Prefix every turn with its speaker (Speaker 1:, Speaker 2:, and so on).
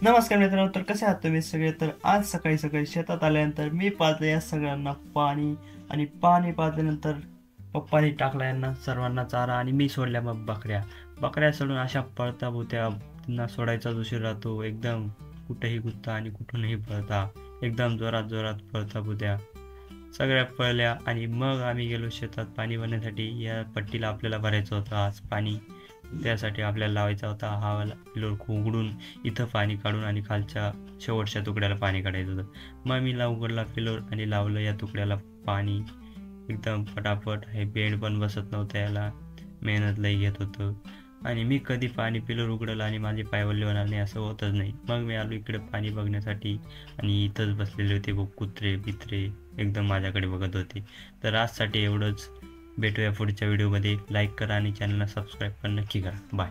Speaker 1: नमस्कार मित्रांनो, तर कसे आहात तुम्ही सगळे? तर आज सकाळी सकाळी शेतात आल्यानंतर मी पाजलं या सगळ्यांना पाणी आणि पाणी पाजल्यानंतर पप्पानी टाकला यांना सर्वांना चारा आणि मी सोडल्या मग बकऱ्या. बकऱ्या सोडून अशा पळता भुत्या, त्यांना सोडायचाच उशीर राहतो. एकदम कुठेही गुत्ता आणि कुठूनही पळता, एकदम जोरात जोरात पळता भुत्या. सगळ्या पळल्या आणि मग आम्ही गेलो शेतात पाणी भरण्यासाठी. या पट्टीला आपल्याला भरायचं होतं आज पाणी, त्यासाठी आपल्याला लावायचा होता हा वाला पिलोर उघडून इथं पाणी काढून आणि खालच्या शेवटच्या तुकड्याला पाणी काढायचं होतं. मग मी उघडला पिलोर आणि लावलं या तुकड्याला पाणी एकदम फटाफट. हे बेंड पण बसत नव्हतं, याला मेहनत लई घेत होतं. आणि मी कधी पाणी पिलोर उघडलं आणि माझे पाय वल्ले होणार नाही असं होतच नाही. मग मी आलो इकडे पाणी बघण्यासाठी आणि इथंच बसलेले होते बघ कुत्रे बित्रे, एकदम माझ्याकडे बघत होते. तर आजसाठी एवढंच. भेटूया पुढच्या व्हिडिओमध्ये. लाईक करा आणि चॅनलला सबस्क्राईब पण नक्की करा. बाय.